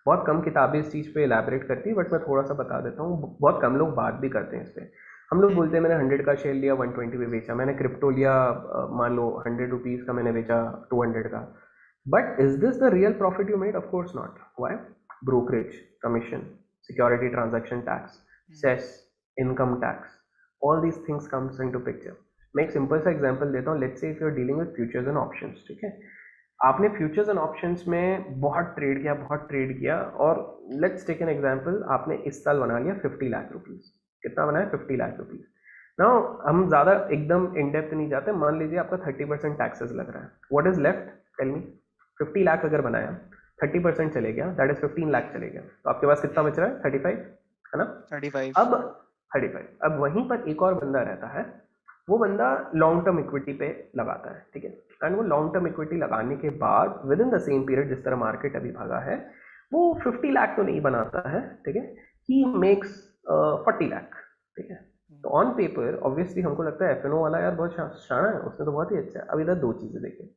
बहुत कम किताबें इस चीज़ पे इलेबरेट करती है, बट मैं थोड़ा सा बता देता हूँ। बहुत कम लोग बात भी करते हैं इस पर। हम लोग बोलते हैं मैंने 100 का शेयर लिया, 120 पे बेचा। मैंने क्रिप्टो लिया, मान लो 100 रुपीज़ का, मैंने बेचा 200 का। But is this the real profit you made? Of course not. Why? Brokerage commission, security transaction tax, cess, income tax, all these things comes into picture. मैं एक सिंपल सा एग्जांपल देता हूँ। Let's say if you are dealing with futures and options, ठीक है, आपने futures and options में बहुत ट्रेड किया, और लेट्स टेक एन एग्जांपल, आपने इस साल बना लिया 50 लाख रुपीज़। कितना बनाया? 50 लाख रुपीज़। नाउ हम ज़्यादा एकदम इन डेप्थ नहीं जाते, मान लीजिए आपका 30% टैक्सेस लग रहा है। What is left? Tell me. 50 lakh अगर बनाया, 30% चले गया, दैट इज 15 लाख चले गया, तो आपके पास कितना बच रहा है? 35, है ना? 35। अब 35, अब वहीं पर एक और बंदा रहता है, वो बंदा लॉन्ग टर्म इक्विटी पे लगाता है, ठीक है। एंड वो लॉन्ग टर्म इक्विटी लगाने के बाद with in the same period जिस तरह मार्केट अभी भागा है वो 50 लाख तो नहीं बनाता है, ठीक है, ही मेक्स 40 लाख, ठीक है। तो ऑन पेपर ऑब्वियसली हमको लगता है एफएनओ वाला यार बहुत शाना है, उसने तो बहुत ही अच्छा है। अब इधर दो चीज़ें देखिए,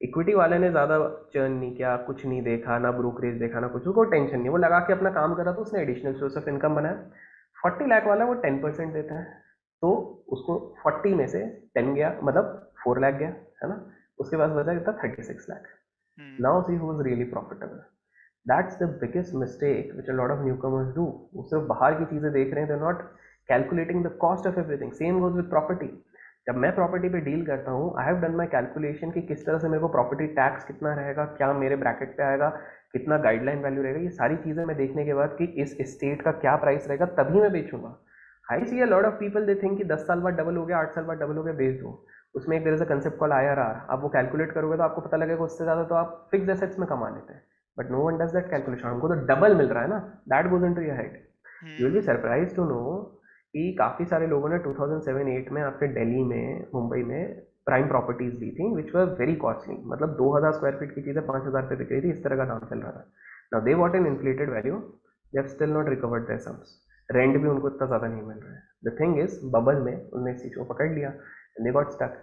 इक्विटी वाले ने ज़्यादा चर्न नहीं किया, कुछ नहीं देखा, ना ब्रोकरेज देखा, ना कुछ, उसको टेंशन नहीं, वो लगा के अपना काम करा तो उसने एडिशनल सोर्स ऑफ इनकम बनाया। 40 लाख वाला वो 10% देता है, तो उसको 40 में से 10 गया, मतलब 4 लाख गया, है ना। उसके पास बचा कितना, 36 lakh. Now see who is really profitable. That's the biggest mistake which a lot of new comers do. वो सिर्फ बाहर की चीज़ें देख रहे हैं, they are not calculating the cost of everything. Same goes with property. जब मैं प्रॉपर्टी पे डील करता हूँ, I have done my calculation कि किस तरह से मेरे को प्रॉपर्टी टैक्स कितना रहेगा, क्या मेरे ब्रैकेट पे आएगा, कितना गाइडलाइन वैल्यू रहेगा, ये सारी चीज़ें मैं देखने के बाद कि इस स्टेट का क्या प्राइस रहेगा, तभी मैं बेचूंगा। I see a lot of people they think कि 10 साल बाद डबल हो गया, 8 साल बाद डबल हो गया, बेच दो। उसमें एक तरह से कंसेप्ट कॉल IRR, आप वो कैलकुलेट करोगे तो आपको पता लगेगा उससे ज़्यादा तो आप फिक्स एसेट्स में कमा लेते हैं, but no one does that calculation. हमको तो डबल मिल रहा है ना, that goes into your head. You will be surprise to know कि काफ़ी सारे लोगों ने 2007-8 में आपके दिल्ली में, मुंबई में प्राइम प्रॉपर्टीज ली थी विच वर वेरी कॉस्टली, मतलब 2000 स्क्वायर फीट की चीज़ें 5000 पे बिक रही थी, इस तरह का दाम चल रहा था। Now they what an inflated value, they have still not recovered their sums, rent भी उनको इतना ज़्यादा नहीं मिल रहा है। द थिंग इज बबल में उन्होंने इस चीज़ को पकड़ लिया एंड दे गॉट स्टक।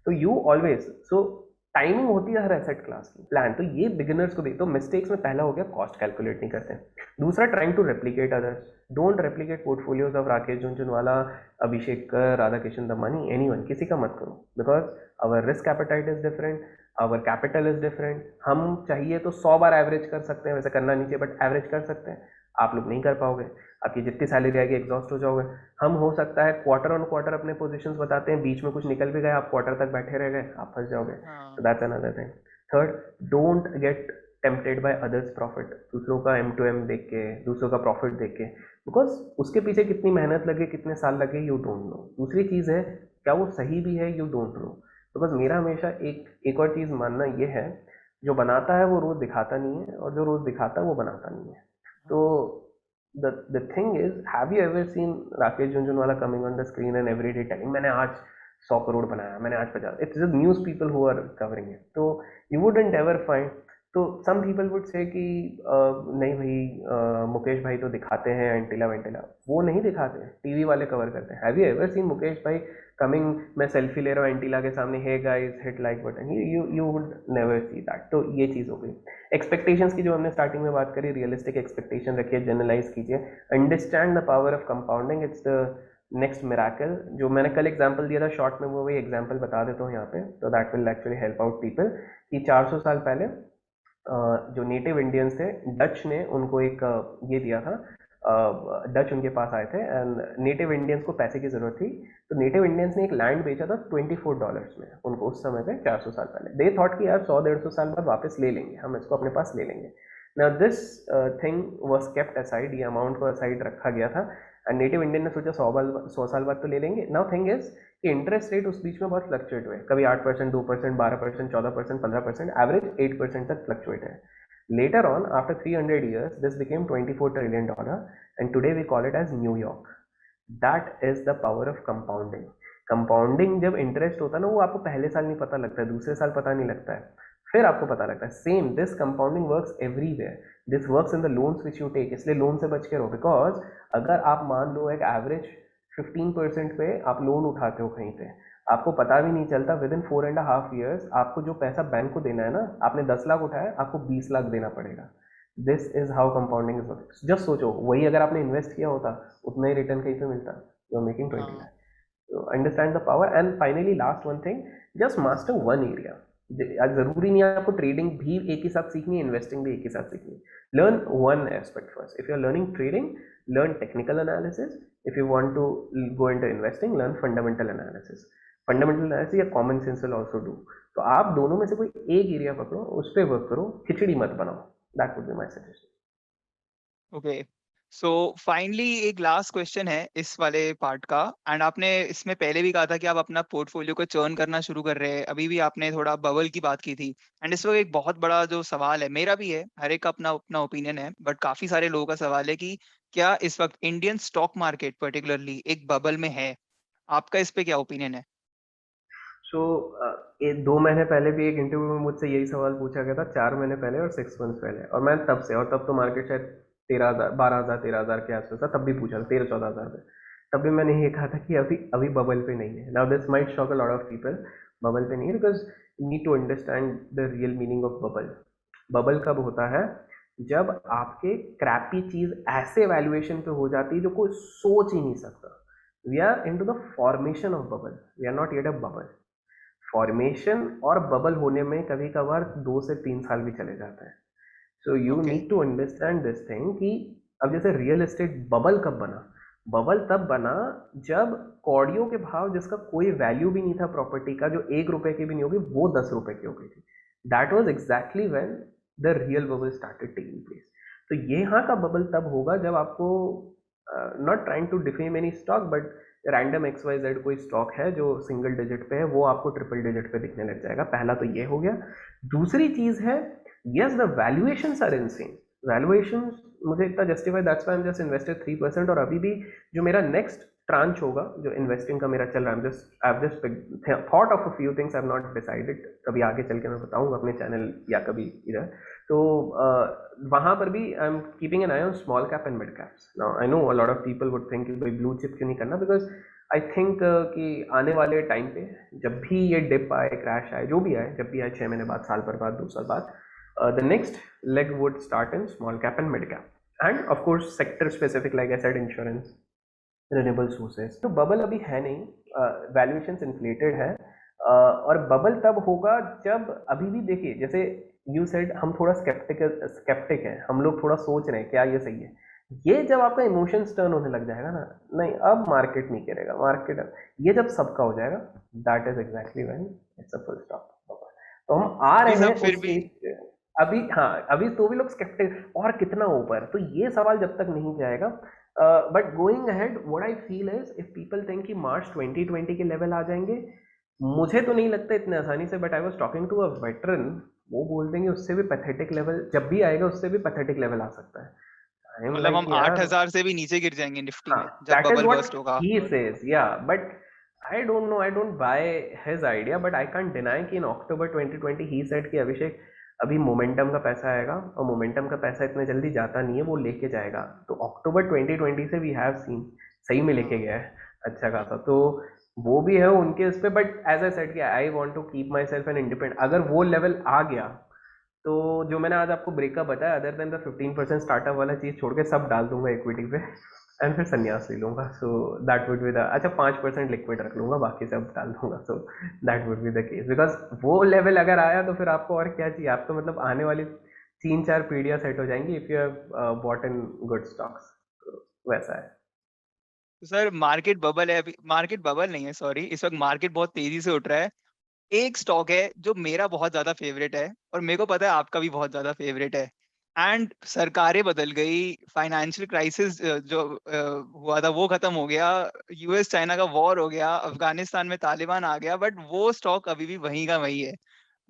तो यू ऑलवेज, सो टाइमिंग होती है हर एसेट क्लास की, प्लान। तो ये बिगिनर्स को भी, तो मिस्टेक्स में पहला हो गया कॉस्ट कैलकुलेट नहीं करते। दूसरा, trying to replicate others. Don't replicate portfolios of Rakesh Jhunjhunwala, Abhishek Kar, Radha Kishan Damani, anyone, किसी का मत करो, because our risk appetite is different, our capital is different. हम चाहिए तो 100 बार एवरेज कर सकते हैं, वैसे करना नहीं चाहिए, बट एवरेज कर सकते हैं। आप लोग नहीं कर पाओगे, आपकी जितनी सैलरी आएगी एग्जॉस्ट हो जाओगे। हम हो सकता है क्वार्टर ऑन क्वार्टर अपने पोजीशंस बताते हैं, बीच में कुछ निकल भी गए, आप क्वार्टर तक बैठे रह गए, आप फंस जाओगे। तो that's another thing. Third, don't get tempted by others profit. दूसरों का M2M देख के, दूसरों का प्रॉफिट देख के, बिकॉज उसके पीछे कितनी मेहनत लगे, कितने साल लगे, यू डोंट नो। दूसरी चीज़ है, क्या वो सही भी है, यू डोंट नो। बिकॉज मेरा हमेशा एक और चीज़ मानना ये है, जो बनाता है वो रोज़ दिखाता नहीं है, और जो रोज़ दिखाता है वो बनाता नहीं है। तो the thing is, have you ever seen Rakesh Jhunjhunwala coming on the screen and every day telling मैंने आज 100 करोड़ बनाया, मैंने आज 50? It's just news people who are covering it. तो you wouldn't ever find, तो some people would say कि नहीं भाई मुकेश भाई तो दिखाते हैं एंटीला वेंटीला, वो नहीं दिखाते हैं, टीवी वाले कवर करते हैं। Have you ever seen Mukesh भाई कमिंग, मैं सेल्फी ले रहा हूँ एंटीला के सामने, hey guys hit like button, you would never see that. तो ये चीज़ हो गई। एक्सपेक्टेशंस की जो हमने स्टार्टिंग में बात करी, रियलिस्टिक एक्सपेक्टेशन रखिए, जनरलाइज कीजिए, understand the power of compounding, it's the next miracle. जो मैंने कल एग्जांपल दिया था शॉर्ट में, वो वही एग्जांपल बता देता हूँ यहाँ पे, तो that will actually help out people. कि 400 साल पहले जो नेटिव इंडियंस थे, डच ने उनको एक ये दिया था, डच उनके पास आए थे एंड नेटिव इंडियंस को पैसे की ज़रूरत थी, तो नेटिव इंडियंस ने एक लैंड बेचा था $24 में उनको, उस समय पे 400 साल पहले। दे थॉट कि यार 100-150 साल बाद वापस ले लेंगे, हम इसको अपने पास ले लेंगे। Now this thing was kept aside, ये अमाउंट को असाइड रखा गया था, एंड नेटिव इंडियन ने सोचा 100 साल बाद तो ले लेंगे। नाउ थिंग इज कि इंटरेस्ट रेट उस बीच में बहुत फ्लक्चुएट हुए, कभी 8%, 2%, 12%, 14%, 15%, एवरेज 8% तक फ्लक्चुएट है। Later on, after 300 years, this became $24 trillion, and today we call it as New York. That is the power of compounding. Compounding जब इंटरेस्ट होता है ना, वो आपको पहले साल नहीं पता लगता है, दूसरे साल पता नहीं लगता है, फिर आपको पता लगता है। Same this compounding works everywhere, this works in the loans which you take. इसलिए लोन से बच के रहो, बिकॉज अगर आप मान लो एक एवरेज 15% पे आप लोन उठाते हो कहीं पे, आपको पता भी नहीं चलता, विद इन 4.5 years आपको जो पैसा बैंक को देना है ना, आपने 10 लाख उठाया, आपको 20 लाख देना पड़ेगा। This is how compounding is working. Just सोचो, वही अगर आपने इन्वेस्ट किया होता, उतना ही रिटर्न कहीं से मिलता, you are making 20 lakh. So understand the power, and finally last one thing, just master one area. जरूरी नहीं है आपको ट्रेडिंग भी एक ही साथ सीखनी है, इन्वेस्टिंग भी एक ही साथ सीखनी है। Learn one aspect first. If you are learning trading, learn technical analysis. If you want to go into investing, learn fundamental analysis. Fundamental analysis या common sense will also do. तो आप दोनों में से कोई एक एरिया पकड़ो, उस पर वर्क करो, खिचड़ी मत बनाओ। That would be my suggestion. Okay, so finally एक लास्ट क्वेश्चन है इस वाले पार्ट का, एंड आपने इसमें पहले भी कहा था कि आप अपना पोर्टफोलियो को चर्न करना शुरू कर रहे हैं, अभी भी आपने थोड़ा बबल की बात की थी, एंड इस वक्त एक बहुत बड़ा जो सवाल है, मेरा भी है, हर एक का अपना अपना ओपिनियन है, बट काफी सारे लोगों का सवाल है कि क्या इस वक्त इंडियन स्टॉक मार्केट पर्टिकुलरली एक बबल में है? आपका इस पे क्या ओपिनियन है? सो 2 महीने पहले भी एक इंटरव्यू में मुझसे यही सवाल पूछा गया था, 4 महीने पहले और 6 मंथ्स पहले, और मैं तब से, और तब तो मार्केट शायद 13,000 12,000 13,000 के आसपास था, तब भी पूछा था 13-14,000 पे। तब भी मैंने ये कहा था कि अभी अभी बबल पे नहीं है। Now this might shock a lot of people, bubble पे नहीं है, because you need to understand the real meaning of bubble. Bubble कब होता है? जब आपके क्रैपी चीज ऐसे वैल्यूएशन पे हो जाती है जो कोई सोच ही नहीं सकता। We are into the formation of bubble, we are not yet a bubble. Formation और बबल होने में कभी कभार 2 से 3 साल भी चले जाते हैं। So you okay need to understand this thing कि अब जैसे रियल एस्टेट बबल कब बना? बबल तब बना जब कौड़ियों के भाव, जिसका कोई वैल्यू भी नहीं था प्रॉपर्टी का, जो 1 रुपए की भी नहीं होगी, वो 10 रुपए की हो गई थी। That was exactly when the real bubble started taking place. तो ये यहाँ का बबल तब होगा जब आपको, not trying to defame any stock, but random XYZ कोई स्टॉक है जो सिंगल डिजिट पे है, वो आपको ट्रिपल डिजिट पे दिखने लग जाएगा। पहला तो ये हो गया। दूसरी चीज है, yes the valuations are insane. Valuation मुझे इतना justify, that's why I am just invested 3%। और अभी भी जो मेरा नेक्स्ट ट्रांच होगा जो इन्वेस्टिंग का मेरा चल रहा है, I have just thought of a few things, I have not decided, कभी आगे चल के मैं बताऊंगा अपने चैनल या कभी इधर। तो वहां पर भी I am keeping an I on small cap and mid caps. Now I know a lot of people would think भाई ब्लू चिप क्यों नहीं करना, बिकॉज आई थिंक कि आने वाले टाइम पे जब भी ये डिप आए, क्रैश आए, जो भी आए, जब भी आए, 6 महीने बाद, साल भर बाद, 2 साल बाद, the next leg would start in small cap and mid cap, and of course sector specific, like I said, insurance, renewable sources। तो बबल अभी है नहीं, वैल्यूएशंस इन्फ्लेटेड है, और बबल तब होगा जब, अभी भी देखिए, जैसे यू सेड हम थोड़ा स्केप्टिक है, हम लोग थोड़ा सोच रहे हैं क्या ये सही है। ये जब आपका इमोशंस टर्न होने लग जाएगा ना, नहीं अब मार्केट नहीं करेगा, मार्केट, ये जब सबका हो जाएगा, that is exactly when it's a full stop. तो हम आ रहे अभी हैं सब फिर उस भी स्टेज पे। अभी हाँ, अभी तो भी लोग स्केप्टिक, और कितना ऊपर, तो ये सवाल जब तक नहीं जाएगा। But going ahead what I feel is, if people think कि मार्च 2020 के लेवल आ जाएंगे, मुझे तो नहीं लगता इतने आसानी से। But I was talking to a veteran, वो बोल देंगे उससे भी पैथेटिक लेवल जब भी आएगा, उससे भी पैथेटिक लेवल आ सकता है। आई एम मतलब लाइक हम यार, 8,000 से भी नीचे गिर जाएंगे निफ्टी हाँ, में जब that is bubble what burst होगा। he says, yeah, but I don't know, I don't buy his idea, but I can't deny कि in October 2020 he said कि अभिषेक अभी मोमेंटम का पैसा आएगा, और मोमेंटम का पैसा इतने जल्दी जाता नहीं है, वो लेके जाएगा। तो अक्टूबर 2020 से वी हैव सीन सही में लेके गया है अच्छा खासा, तो वो भी है उनके इस पे। बट एज आई सेड कि I want to keep my self an independent. अगर वो लेवल आ गया तो जो मैंने आज आपको ब्रेकअप बताया, अदर देन द 15% स्टार्टअप वाला चीज छोड़ के सब डाल दूंगा इक्विटी पे, एंड फिर संन्यास ले लूंगा। So that would be the, अच्छा 5% लिक्विड रख लूंगा, बाकी सब डाल दूंगा। So that would be the case, because वो लेवल अगर आया तो फिर आपको और क्या चाहिए, आप तो मतलब आने वाली 3-4 पीढ़ियां सेट हो जाएंगी if you have bought in good stocks. वैसा है। तो सर मार्केट बबल है, अभी मार्केट बबल नहीं है, सॉरी, इस वक्त मार्केट बहुत तेजी से उठ रहा है। एक स्टॉक है जो मेरा बहुत ज्यादा फेवरेट है, और मेरे को पता है आपका भी बहुत ज्यादा फेवरेट है। एंड सरकारें बदल गई, फाइनेंशियल क्राइसिस जो हुआ था वो खत्म हो गया, यूएस चाइना का वॉर हो गया, अफगानिस्तान में तालिबान आ गया, बट वो स्टॉक अभी भी वहीं का वही है,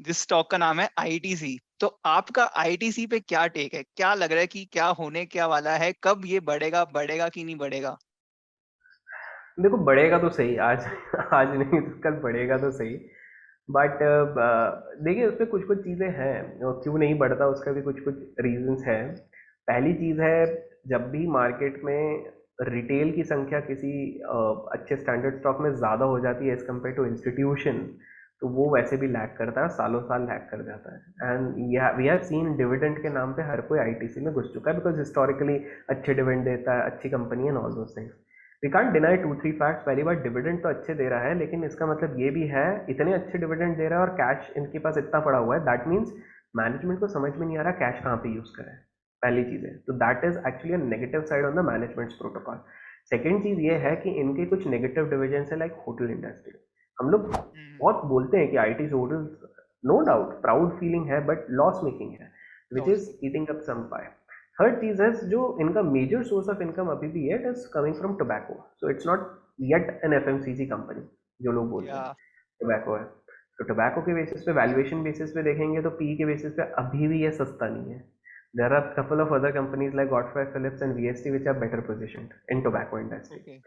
जिस स्टॉक का नाम है आईटीसी। तो आपका आईटीसी पे क्या टेक है? क्या लग रहा है कि क्या होने क्या वाला है? कब ये बढ़ेगा, बढ़ेगा कि नहीं बढ़ेगा? देखो बढ़ेगा तो सही आज, आज नहीं तो कल बढ़ेगा तो सही। बट देखिए उसमें कुछ कुछ चीज़ें हैं, और क्यों नहीं बढ़ता उसका भी कुछ कुछ रीजंस है। पहली चीज़ है, जब भी मार्केट में रिटेल की संख्या किसी अच्छे स्टैंडर्ड स्टॉक में ज़्यादा हो जाती है एज कम्पेयर टू इंस्टीट्यूशन, तो वो वैसे भी लैग करता है, सालों साल लैग कर जाता है। And we have seen dividend के नाम पे हर कोई आईटीसी में घुस चुका है, बिकॉज हिस्टोरिकली अच्छे डिविडेंड देता है, अच्छी company and all those things. We can't deny 2-3 facts. पहली बार डिविडेंड तो अच्छे दे रहा है, लेकिन इसका मतलब ये भी है, इतने अच्छे डिविडेंड दे रहा है और कैश इनके पास इतना पड़ा हुआ है, दैट मीन्स मैनेजमेंट को समझ में नहीं आ रहा कैश कहाँ पे यूज करें। पहली चीज है, तो that is actually a negative side on the management's protocol. Second चीज ये है कि इनके कुछ नेगेटिव डिविजन है, लाइक होटल इंडस्ट्री। हम लोग हम्म। बहुत बोलते हैं कि IT hotels, no doubt proud feeling है, बट लॉस मेकिंग है, विच लॉस इज में। Eating up some pie. Third चीज है, जो इनका मेजर सोर्स ऑफ इनकम अभी भी है, it is coming from tobacco. So it's not yet an FMCG company, जो लोग बोलते या हैं टोबैको है। तो टोबैको के बेसिस पे, वैल्यूएशन बेसिस पे देखेंगे तो पी के बेसिस पे अभी भी ये सस्ता नहीं है। There are couple of other companies like Godfrey Phillips and VST which are better position in tobacco industry. Okay.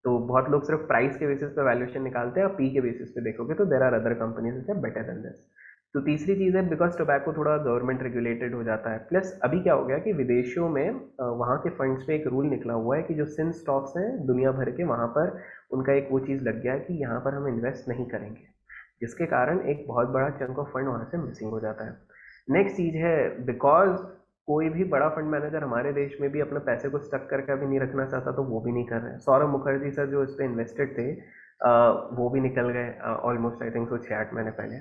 तो बहुत लोग सिर्फ प्राइस के बेसिस पे वैल्यूएशन निकालते हैं, और पी के बेसिस पे देखोगे तो there are other companies which are better than this. तो तीसरी चीज़ है, बिकॉज टोबैको थोड़ा गवर्नमेंट रेगुलेटेड हो जाता है, प्लस अभी क्या हो गया कि विदेशों में वहाँ के फंड्स पे एक रूल निकला हुआ है कि जो सिन स्टॉक्स हैं दुनिया भर के, वहाँ पर उनका एक वो चीज़ लग गया है कि यहाँ पर हम इन्वेस्ट नहीं करेंगे, जिसके कारण एक बहुत बड़ा चंक ऑफ फंड वहाँ से मिसिंग हो जाता है। नेक्स्ट चीज़ है, बिकॉज कोई भी बड़ा फंड मैनेजर हमारे देश में भी अपने पैसे को स्टक करके अभी नहीं रखना चाहता, तो वो भी नहीं कर रहे हैं। सौरभ मुखर्जी सर जो इस पे इन्वेस्टेड थे, वो भी निकल गए ऑलमोस्ट आई थिंक सो 6-8 महीने पहले।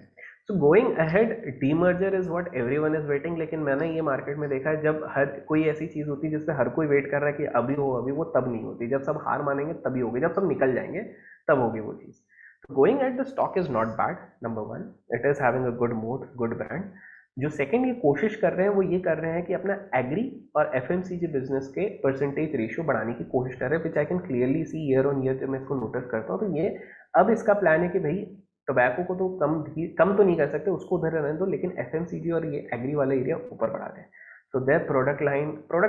So going ahead, demerger is what everyone is waiting, लेकिन मैंने ये मार्केट में देखा है जब हर कोई ऐसी चीज़ होती है जिससे हर कोई वेट कर रहा है कि अभी हो अभी, वो तब नहीं होती। जब सब हार मानेंगे तभी होगी, जब सब निकल जाएंगे तब होगी वो चीज़। Going at the stock is not bad, number one, it is having a good mode, good brand. जो सेकंड ये कोशिश कर रहे हैं वो ये कर रहे हैं कि अपना एग्री और एफएमसीजी बिजनेस के परसेंटेज रेशियो बढ़ाने की कोशिश कर रहे हैं, which I can clearly see year on year जब मैं इसको नोटिस करता हूँ। तो ये अब इसका प्लान है कि भाई टोबैको को तो कम तो नहीं कर सकते, उसको उधर रहने दो, लेकिन एफएमसीजी और ये एग्री वाला एरिया ऊपर बढ़ा दें। तो their product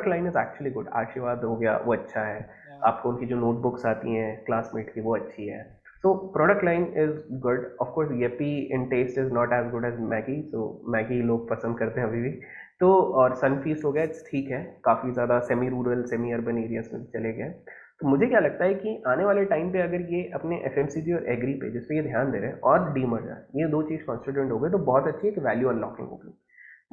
line is actually good. आशीर्वाद हो गया वो अच्छा है, आपको उनकी जो नोटबुक्स आती हैं क्लासमेट की वो अच्छी है। So product line is good. Of course, Yepi in taste is not as good as Maggi. So Maggi लोग पसंद करते हैं अभी भी। तो और सनफीस्ट हो गया, ठीक है, काफ़ी ज़्यादा semi rural semi urban areas में चले गए। तो मुझे क्या लगता है कि आने वाले टाइम पे अगर ये अपने एफएमसीजी और एग्री पे जिस पे ये ध्यान दे रहे हैं और डीमर्जर, ये दो चीज़ कॉन्स्टिट्यूंट हो गए तो बहुत अच्छी एक वैल्यू अनलॉकिंग होगी।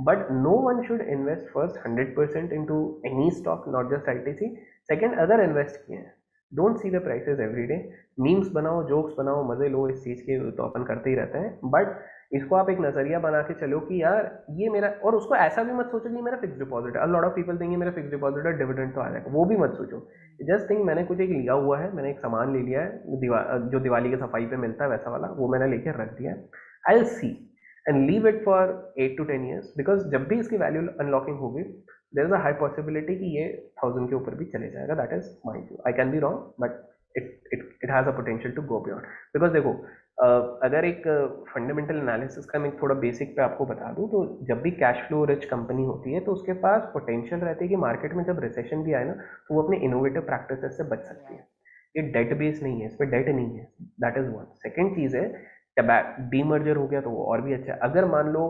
But no one should invest first 100% into any stock, not just ITC. Second, अगर इन्वेस्ट किए हैं, don't see the prices every day, memes बनाओ, जोक्स बनाओ, मजे लो इस चीज़ के, तो अपन करते ही रहते हैं। बट इसको आप एक नज़रिया बना के चलो कि यार ये मेरा, और उसको ऐसा भी मत सोचो कि मेरा फिक्स डिपॉजिट है। अ लॉट ऑफ पीपल थिंक मेरा फिक्स डिपॉजिट है, डिविडेंड तो आ जाएगा, वो भी मत सोचो। जस्ट थिंक मैंने कुछ एक लिया हुआ है, मैंने एक सामान ले लिया है जो दिवाली की सफाई पे मिलता है वैसा वाला, वो मैंने लेकर रख दिया है। I will see and leave it for 8 to 10 years, because जब भी इसकी वैल्यू अनलॉकिंग होगी there is a high possibility कि ये 1000 के ऊपर भी चले जाएगा। That is my view, I can be wrong, but it has a potential to go beyond. Because देखो, अगर एक फंडामेंटल एनालिसिस का मैं थोड़ा बेसिक पे आपको बता दूं, तो जब भी कैश फ्लो रिच कंपनी होती है तो उसके पास पोटेंशियल रहती है कि मार्केट में जब रिसेशन भी आए ना तो वो अपने इनोवेटिव प्रैक्टिसेस से बच सकती है। ये डेट बेस नहीं है, इस पर डेट नहीं है, दैट इज वन। सेकेंड चीज़ है, डीमर्जर हो गया तो वो और भी अच्छा है। अगर मान लो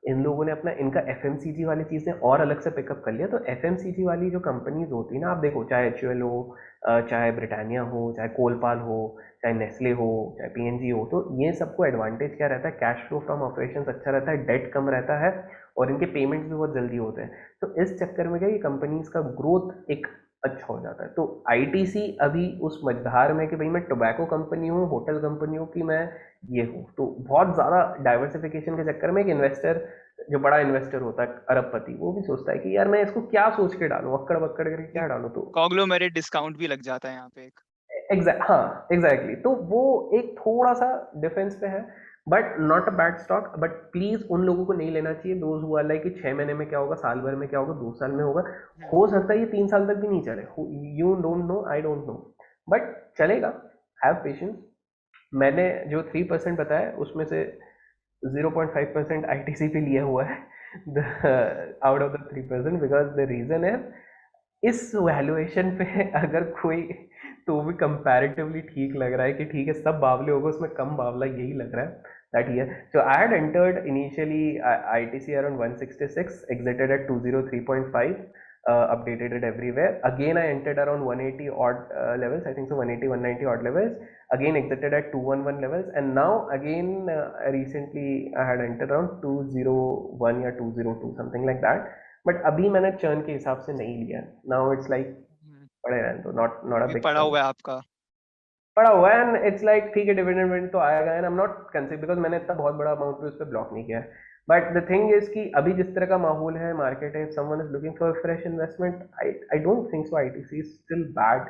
इन लोगों ने अपना इनका एफएमसीजी वाली चीज़ें और अलग से पिकअप कर लिया, तो एफएमसीजी वाली जो कंपनीज होती है ना, आप देखो चाहे एचयूएल हो, चाहे ब्रिटानिया हो, चाहे कोलपाल हो, चाहे नेस्ले हो, चाहे पीएनजी हो, तो ये सबको एडवांटेज क्या रहता है, कैश फ्लो फ्रॉम ऑपरेशंस अच्छा रहता है, डेट कम रहता है, और इनके पेमेंट्स भी बहुत जल्दी होते हैं। तो इस चक्कर में क्या, ये कंपनीज का ग्रोथ एक अच्छा हो जाता है। तो आईटीसी अभी उस मझधार में कि भाई मैं टोबैको कंपनी हूँ, होटल कंपनी हूँ, कि मैं ये हूँ, तो बहुत ज़्यादा डाइवर्सिफिकेशन के चक्कर में एक इन्वेस्टर, जो बड़ा इन्वेस्टर होता है अरबपति, वो भी सोचता है कि यार मैं इसको क्या सोच के डालूं, अक्कड़ बक्कड़ करके क्या डालूं। तो कॉन्ग्लोमेरेट डिस्काउंट भी लग जाता है यहाँ पे एक। हाँ एग्जैक्टली, तो वो एक थोड़ा सा डिफेंस पे है, but not a bad stock. But please उन लोगों को नहीं लेना चाहिए दोज हुआ लाइक कि 6 महीने में क्या होगा, साल भर में क्या होगा, 2 साल में होगा। हो सकता है ये 3 साल तक भी नहीं चले, you don't know, I don't know, but चलेगा। Have patience. मैंने जो 3% बताया उसमें से 0.5% आईटीसी पे लिया हुआ है out of the 3%, because the reason है इस वैल्यूएशन पे अगर कोई तो भी कंपैरेटिवली ठीक लग रहा है कि ठीक है सब बावले होगा, उसमें कम बावला यही लग रहा है that year. So I had entered initially ITC around 166, exited at 203.5, updated it everywhere. Again I entered around 180 odd levels, I think so 180 190 odd levels, again exited at 211 levels, and now again recently I had entered around 201 या 202 something like that, but अभी मैंने churn के हिसाब से नहीं लिया। Now it's like पड़े रहने तो नॉट नॉट अ अभी बिग पड़ा हुआ है आपका। पड़ा हुआ है, एंड इट्स लाइक ठीक है डिविडेंड तो आएगा, and I am not consider because मैंने इतना बहुत बड़ा अमाउंट भी उस पर ब्लॉक नहीं किया है। बट द थिंग इज कि अभी जिस तरह का माहौल है, मार्केट है, someone is looking for fresh investment, I don't think so ITC is still bad,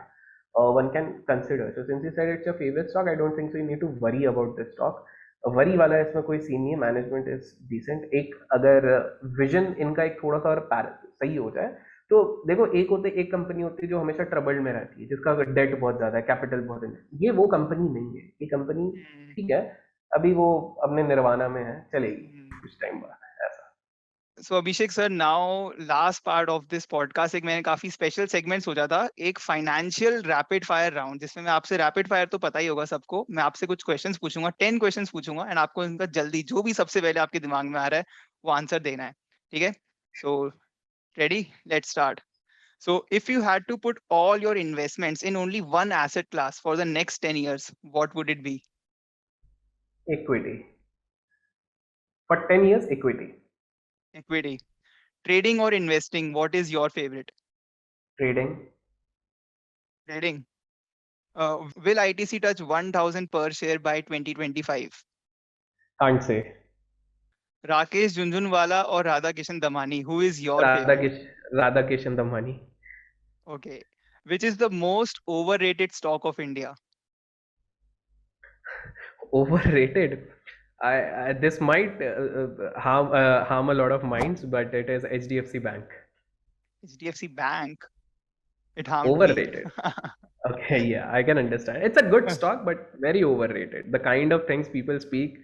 one can consider. So since you said it's your favorite stock, I don't think so you need to worry about this stock. Worry वाला इसमें कोई scene नहीं है, management is decent. एक अगर vision इनका एक थोड़ा सा और सही हो जाए तो देखो, एक कंपनी होती है जो हमेशा ट्रबल्ड में रहती है, जिसका डेट बहुत ज्यादा है, कैपिटल बहुत है, ये वो कंपनी नहीं है। ये कंपनी ठीक है, अभी वो अपने निर्वाणा में है, चलेगी कुछ टाइम बाद ऐसा। So Abhishek sir, now last part of this podcast एक मैंने काफी स्पेशल सेगमेंट सोचा था, एक फाइनेंशियल रैपिड फायर राउंड, जिसमें मैं आपसे रैपिड फायर तो पता ही होगा सबको, मैं आपसे कुछ क्वेश्चंस पूछूंगा, 10 क्वेश्चंस पूछूंगा एंड आपको इनका जल्दी जो भी सबसे पहले आपके दिमाग में आ रहा है वो आंसर देना है, ठीक है? So ready, let's start. So if you had to put all your investments in only one asset class for the next 10 years, what would it be? Equity. For 10 years, equity. Equity. Trading or investing, what is your favorite? Trading. Trading. Will ITC touch 1000 per share by 2025? Can't say. Rakesh Jhunjhunwala or Radhakishan Damani, who is your favorite? Radhakishan Damani. Okay. Which is the most overrated stock of India? Overrated. This might harm a lot of minds, but it is HDFC Bank. HDFC Bank. It harmed me. Overrated. Okay, yeah, I can understand. It's a good stock, but very overrated. The kind of things people speak.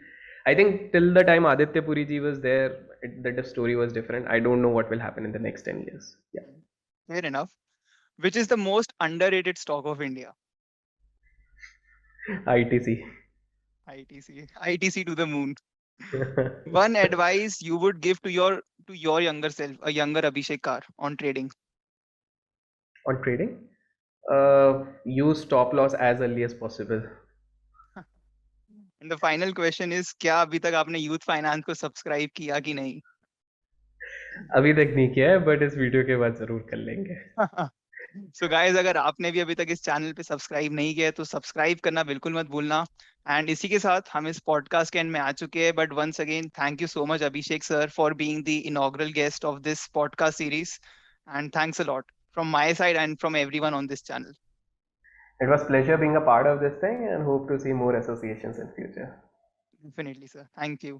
I think till the time Aditya Puri ji was there, the story was different. I don't know what will happen in the next 10 years. Yeah. Fair enough. Which is the most underrated stock of India? ITC. ITC to the moon. One advice you would give to your younger self, a younger Abhishek Kar, on trading. On trading, use stop loss as early as possible. And the final question is, क्या अभी तक आपने youth finance को subscribe किया कि नहीं? अभी तक नहीं किया है, बट इस वीडियो के बाद जरूर कर लेंगे. So guys, अगर आपने भी अभी तक इस चैनल पे सब्सक्राइब नहीं किया है तो सब्सक्राइब करना बिल्कुल मत भूलना. एंड इसी के साथ हम इस पॉडकास्ट के एंड में आ चुके हैं. But once again thank you so much Abhishek sir for being the inaugural guest of this podcast series, and thanks a lot from my side and from everyone on this channel. It was pleasure being a part of this thing and hope to see more associations in future. Definitely, sir. Thank you.